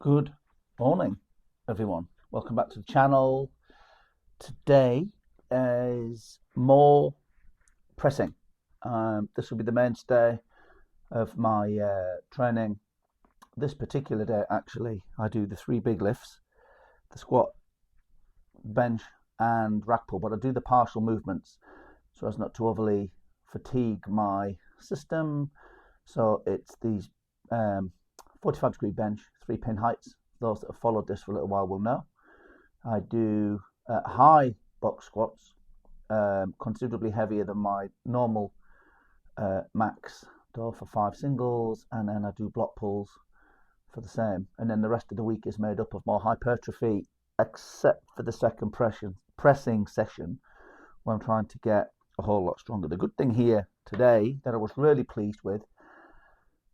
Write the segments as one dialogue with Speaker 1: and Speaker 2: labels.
Speaker 1: Good morning, everyone. Welcome back to the channel. Today is more pressing. This will be the mainstay of my training. This particular day, actually, I do the three big lifts, the squat, bench, and rack pull, but I do the partial movements so as not to overly fatigue my system. So it's these 45-degree bench, 3-pin heights. Those that have followed this for a little while will know. I do high box squats, considerably heavier than my normal max door for 5 singles, and then I do block pulls for the same. And then the rest of the week is made up of more hypertrophy, except for the second pressing session where I'm trying to get a whole lot stronger. The good thing here today that I was really pleased with,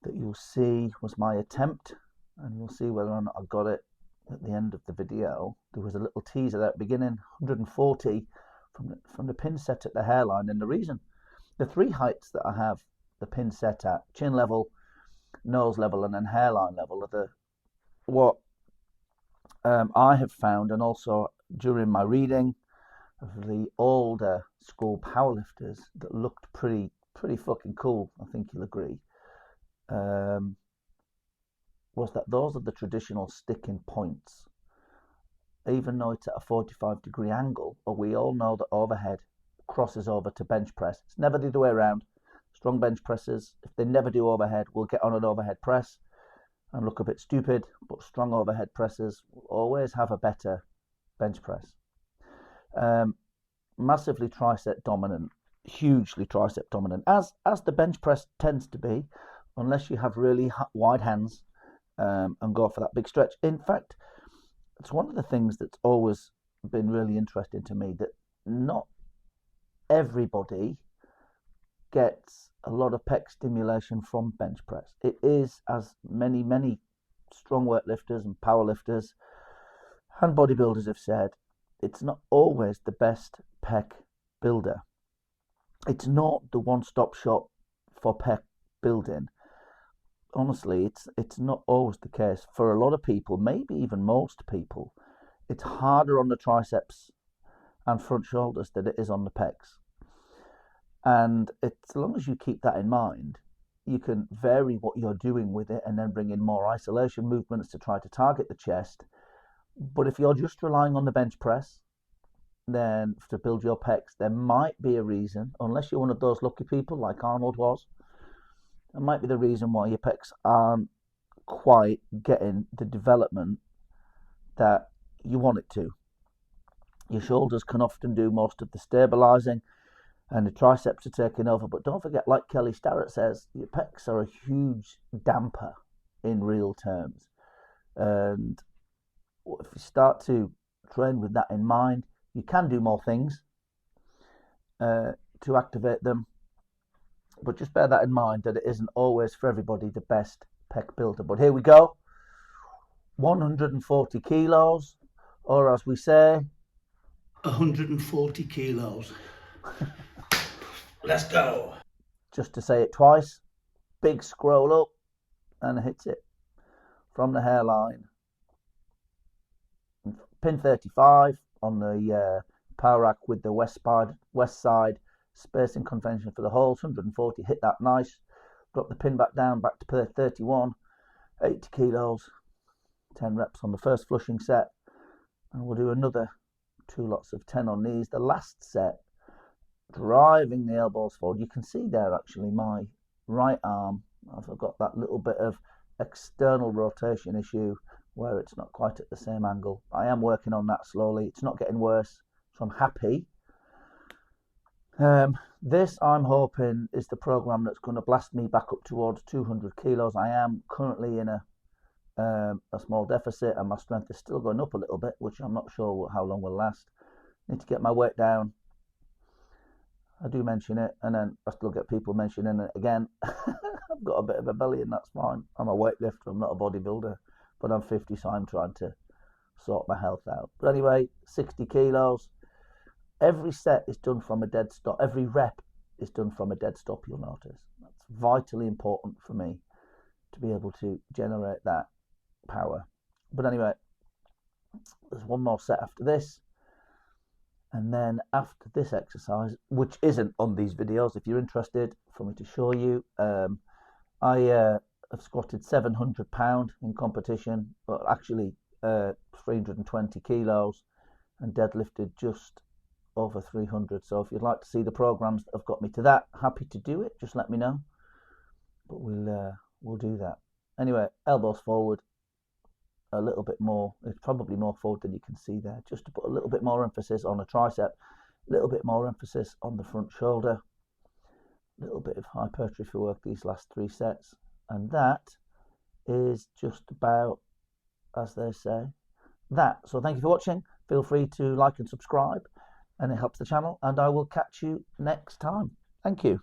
Speaker 1: that you'll see, was my attempt, and you'll see whether or not I got it at the end of the video. There was a little teaser at the beginning, 140 from the pin set at the hairline. And the reason, the three heights that I have the pin set at, chin level, nose level, and then hairline level, are what I have found, and also during my reading of the older school powerlifters that looked pretty fucking cool, I think you'll agree, was that those are the traditional sticking points. Even though it's at a 45-degree angle, but we all know that overhead crosses over to bench press. It's never the other way around. Strong bench pressers, if they never do overhead, will get on an overhead press and look a bit stupid, but strong overhead pressers will always have a better bench press. Massively tricep dominant, hugely tricep dominant, as the bench press tends to be, unless you have really wide hands and go for that big stretch. In fact, it's one of the things that's always been really interesting to me, that not everybody gets a lot of pec stimulation from bench press. It is, as many strong weightlifters and powerlifters and bodybuilders have said, it's not always the best pec builder. It's not the one-stop shop for pec building. Honestly, it's not always the case. For a lot of people, maybe even most people, it's harder on the triceps and front shoulders than it is on the pecs. And as long as you keep that in mind, you can vary what you're doing with it and then bring in more isolation movements to try to target the chest. But if you're just relying on the bench press, then to build your pecs, there might be a reason, unless you're one of those lucky people like Arnold was, that might be the reason why your pecs aren't quite getting the development that you want it to. Your shoulders can often do most of the stabilizing, and the triceps are taking over. But don't forget, like Kelly Starrett says, your pecs are a huge damper in real terms. And if you start to train with that in mind, you can do more things to activate them. But just bear that in mind, that it isn't always for everybody the best pec builder. But here we go. 140 kilos, or as we say,
Speaker 2: 140 kilos. Let's go.
Speaker 1: Just to say it twice, big scroll up and hits it from the hairline. Pin 35 on the power rack with the west side spacing convention for the holes. 140, hit that nice. Drop the pin back down, back to 31, 80 kilos, 10 reps on the first flushing set. And we'll do another 2 lots of 10 on these. The last set, driving the elbows forward. You can see there actually my right arm, I've got that little bit of external rotation issue where it's not quite at the same angle. I am working on that slowly. It's not getting worse, so I'm happy. This, I'm hoping, is the program that's going to blast me back up towards 200 kilos. I am currently in a small deficit, and my strength is still going up a little bit, which I'm not sure how long will last. Need to get my weight down. I do mention it, and then I still get people mentioning it again. I've got a bit of a belly, and that's fine. I'm a weightlifter, I'm not a bodybuilder, but I'm 50, so I'm trying to sort my health out. But anyway, 60 kilos. Every set is done from a dead stop. Every rep is done from a dead stop, you'll notice. That's vitally important for me to be able to generate that power. But anyway, there's one more set after this. And then after this exercise, which isn't on these videos, if you're interested for me to show you, I have squatted £700 in competition, but actually 320 kilos, and deadlifted just over 300. So if you'd like to see the programs that have got me to that, happy to do it. Just let me know. But we'll do that. Anyway, elbows forward, a little bit more. It's probably more forward than you can see there, just to put a little bit more emphasis on a tricep, a little bit more emphasis on the front shoulder, a little bit of hypertrophy work these last 3 sets. And that is just about, as they say, that. So thank you for watching. Feel free to like and subscribe, and it helps the channel, and I will catch you next time. Thank you.